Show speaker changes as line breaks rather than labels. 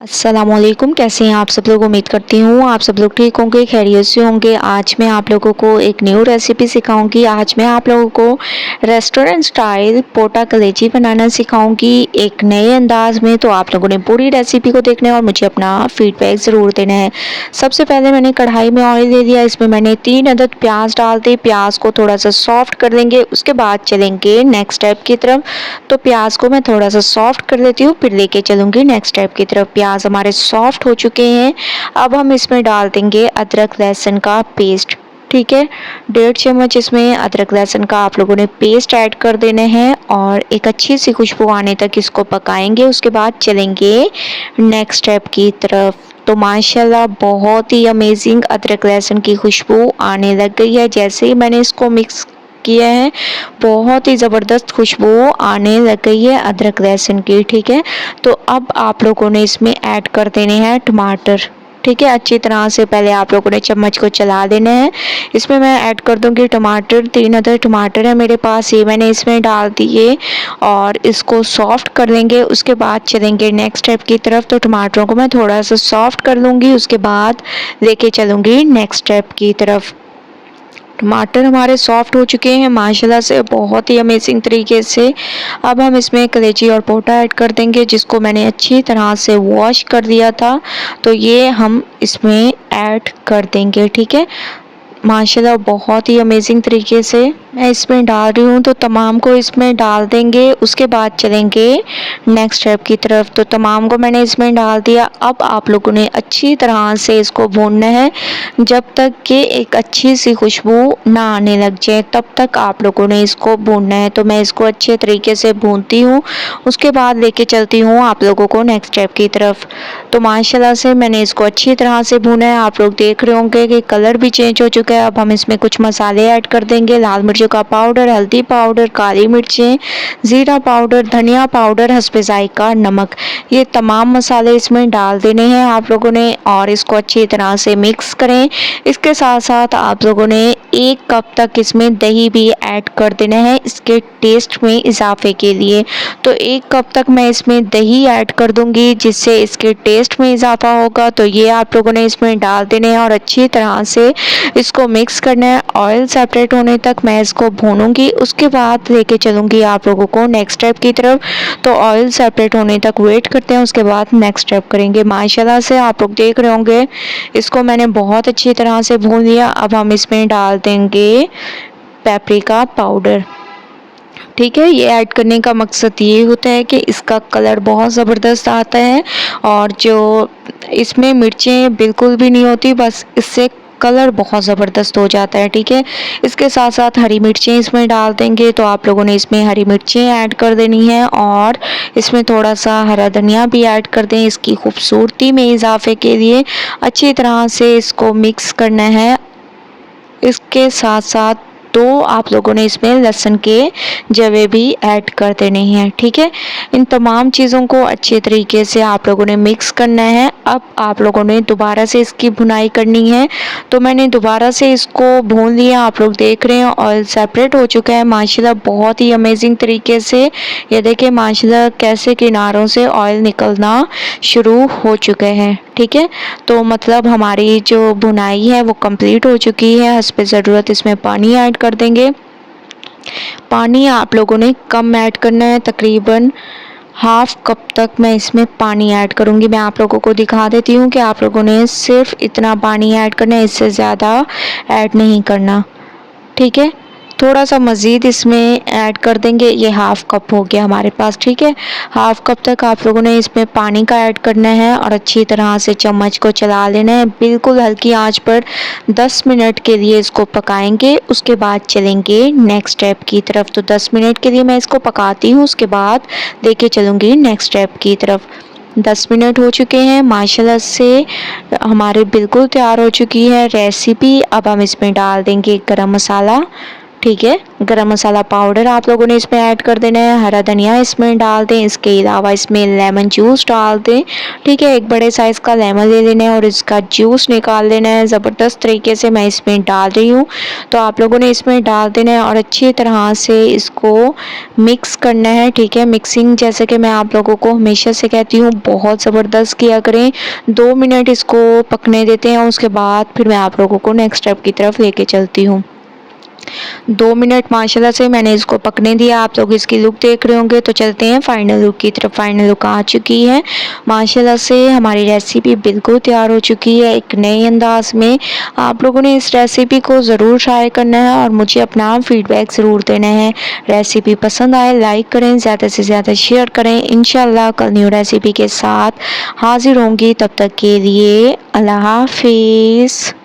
अस्सलामुअलैकुम, कैसे हैं आप सब लोग। उम्मीद करती हूँ आप सब लोग ठीक होंगे, खैरियत से होंगे। आज मैं आप लोगों को एक न्यू रेसिपी सिखाऊंगी। आज मैं आप लोगों को रेस्टोरेंट स्टाइल पोटा कलेजी बनाना सिखाऊंगी एक नए अंदाज में। तो आप लोगों ने पूरी रेसिपी को देखना है और मुझे अपना फीडबैक ज़रूर देना है। सबसे पहले मैंने कढ़ाई में ऑयल ले लिया, इसमें मैंने 3 अदद प्याज डाल दी। प्याज को थोड़ा सा सॉफ्ट कर देंगे, उसके बाद चलेंगे नेक्स्ट स्टेप की तरफ। तो प्याज को मैं थोड़ा सा सॉफ्ट कर लेती हूँ, फिर लेके चलूँगी नेक्स्ट स्टेप की तरफ। प्याज हमारे सॉफ्ट हो चुके हैं। अब हम इसमें डाल देंगे अदरक लहसुन का पेस्ट। ठीक है, 1.5 चम्मच इसमें अदरक लहसुन का आप लोगों ने पेस्ट ऐड कर देने हैं और एक अच्छी सी खुशबू आने तक इसको पकाएंगे। उसके बाद चलेंगे नेक्स्ट स्टेप की तरफ। तो माशाल्लाह बहुत ही अमेजिंग अदरक लहसुन की खुशबू आने लग गई है। जैसे ही मैंने इसको मिक्स किया है, बहुत ही ज़बरदस्त खुशबू आने लग गई है अदरक लहसुन की। ठीक है, तो अब आप लोगों ने इसमें ऐड कर देने हैं टमाटर। ठीक है, अच्छी तरह से पहले आप लोगों ने चम्मच को चला देना है। इसमें मैं ऐड कर दूंगी टमाटर। 3 अदर टमाटर है मेरे पास, ये मैंने इसमें डाल दिए और इसको सॉफ्ट कर लेंगे। उसके बाद चलेंगे नेक्स्ट स्टेप की तरफ। तो टमाटरों को मैं थोड़ा सा सॉफ्ट कर लूँगी, उसके बाद लेके चलूँगी नेक्स्ट स्टेप की तरफ। टमाटर हमारे सॉफ्ट हो चुके हैं माशाल्लाह से, बहुत ही अमेजिंग तरीके से। अब हम इसमें कलेजी और पोटा ऐड कर देंगे, जिसको मैंने अच्छी तरह से वॉश कर दिया था। तो ये हम इसमें ऐड कर देंगे। ठीक है, माशाल्लाह बहुत ही अमेजिंग तरीके से मैं इसमें डाल रही हूँ। तो तमाम को इसमें डाल देंगे, उसके बाद चलेंगे नेक्स्ट स्टेप की तरफ। तो तमाम को मैंने इसमें डाल दिया। अब आप लोगों ने अच्छी तरह से इसको भूनना है जब तक कि एक अच्छी सी खुशबू ना आने लग जाए, तब तक आप लोगों ने इसको भूनना है। तो मैं इसको अच्छे तरीके से भूनती हूँ, उसके बाद लेके चलती हूँ आप लोगों को नेक्स्ट स्टेप की तरफ। तो माशाल्लाह से मैंने इसको अच्छी तरह से भुना है। आप लोग देख रहे होंगे कि कलर भी चेंज हो चुका है। अब हम इसमें कुछ मसाले ऐड कर देंगे। लाल मिर्चों का पाउडर, हल्दी पाउडर, काली मिर्चें, ज़ीरा पाउडर, धनिया पाउडर, हस्बे ज़ायका नमक, ये तमाम मसाले इसमें डाल देने हैं आप लोगों ने और इसको अच्छी तरह से मिक्स करें। इसके साथ साथ आप लोगों ने 1 कप तक इसमें दही भी ऐड कर देना है इसके टेस्ट में इजाफे के लिए। तो 1 कप तक मैं इसमें दही ऐड कर दूंगी, जिससे इसके टेस्ट में इजाफा होगा। तो ये आप लोगों ने इसमें डाल देने हैं और अच्छी तरह से इसको मिक्स करना है। ऑयल सेपरेट होने तक मैं इसको भूनूंगी, उसके बाद लेके चलूंगी आप लोगों को नेक्स्ट स्टेप की तरफ। तो ऑयल सेपरेट होने तक वेट करते हैं, उसके बाद नेक्स्ट स्टेप करेंगे। माशाल्लाह से आप लोग देख रहे होंगे इसको मैंने बहुत अच्छी तरह से भून लिया। अब हम इसमें डाल देंगे पेपरिका पाउडर। ठीक है, ये ऐड करने का मकसद ये होता है कि इसका कलर बहुत ज़बरदस्त आता है और जो इसमें मिर्चें बिल्कुल भी नहीं होती, बस इससे कलर बहुत ज़बरदस्त हो जाता है। ठीक है, इसके साथ साथ हरी मिर्चें इसमें डाल देंगे। तो आप लोगों ने इसमें हरी मिर्चें ऐड कर देनी है और इसमें थोड़ा सा हरा धनिया भी ऐड कर दें इसकी खूबसूरती में इजाफे के लिए। अच्छी तरह से इसको मिक्स करना है। इसके साथ साथ तो आप लोगों ने इसमें लहसुन के जवे भी ऐड कर देने हैं। ठीक है, इन तमाम चीज़ों को अच्छे तरीके से आप लोगों ने मिक्स करना है। अब आप लोगों ने दोबारा से इसकी भुनाई करनी है। तो मैंने दोबारा से इसको भून लिया, आप लोग देख रहे हैं ऑयल सेपरेट हो चुका है माशाल्लाह बहुत ही अमेजिंग तरीके से। ये देखिए माशाल्लाह कैसे किनारों से ऑयल निकलना शुरू हो चुके हैं। ठीक है, तो मतलब हमारी जो भुनाई है वो कंप्लीट हो चुकी है। हस्बे ज़रूरत इसमें पानी ऐड कर देंगे। पानी आप लोगों ने कम ऐड करना है, तकरीबन 1/2 कप तक मैं इसमें पानी ऐड करूँगी। मैं आप लोगों को दिखा देती हूँ कि आप लोगों ने सिर्फ इतना पानी ऐड करना है, इससे ज़्यादा ऐड नहीं करना। ठीक है, थोड़ा सा मज़ीद इसमें ऐड कर देंगे। ये 1/2 कप हो गया हमारे पास। ठीक है, 1/2 कप तक आप लोगों ने इसमें पानी का ऐड करना है और अच्छी तरह से चम्मच को चला लेना है। बिल्कुल हल्की आंच पर 10 मिनट के लिए इसको पकाएंगे, उसके बाद चलेंगे नेक्स्ट स्टेप की तरफ। तो 10 मिनट के लिए मैं इसको पकाती हूँ, उसके बाद लेके चलूँगी नेक्स्ट स्टेप की तरफ। 10 मिनट हो चुके हैं माशाल्लाह से, हमारे बिल्कुल तैयार हो चुकी है रेसिपी। अब हम इसमें डाल देंगे गरम मसाला। ठीक है। गरम मसाला पाउडर आप लोगों ने इसमें ऐड कर देना है, हरा धनिया इसमें डाल दें, इसके अलावा इसमें लेमन जूस डाल दें। ठीक है, एक बड़े साइज़ का लेमन ले लेना है और इसका जूस निकाल लेना है। ज़बरदस्त तरीके से मैं इसमें डाल रही हूँ, तो आप लोगों ने इसमें डाल देना है और अच्छी तरह से इसको मिक्स करना है। ठीक है, मिक्सिंग जैसे कि मैं आप लोगों को हमेशा से कहती हूँ बहुत ज़बरदस्त किया करें। 2 मिनट इसको पकने देते हैं, उसके बाद फिर मैं आप लोगों को नेक्स्ट स्टेप की तरफ लेके चलती हूँ। 2 मिनट माशाल्लाह से मैंने इसको पकने दिया। आप लोग इसकी लुक देख रहे होंगे, तो चलते हैं फाइनल लुक की तरफ। फाइनल लुक आ चुकी है माशाल्लाह से, हमारी रेसिपी बिल्कुल तैयार हो चुकी है एक नए अंदाज में। आप लोगों ने इस रेसिपी को ज़रूर ट्राई करना है और मुझे अपना फीडबैक ज़रूर देना है। रेसिपी पसंद आए लाइक करें, ज़्यादा से ज़्यादा शेयर करें। इंशाल्लाह कल न्यू रेसिपी के साथ हाजिर होंगी, तब तक के लिए अल्लाह हाफिज़।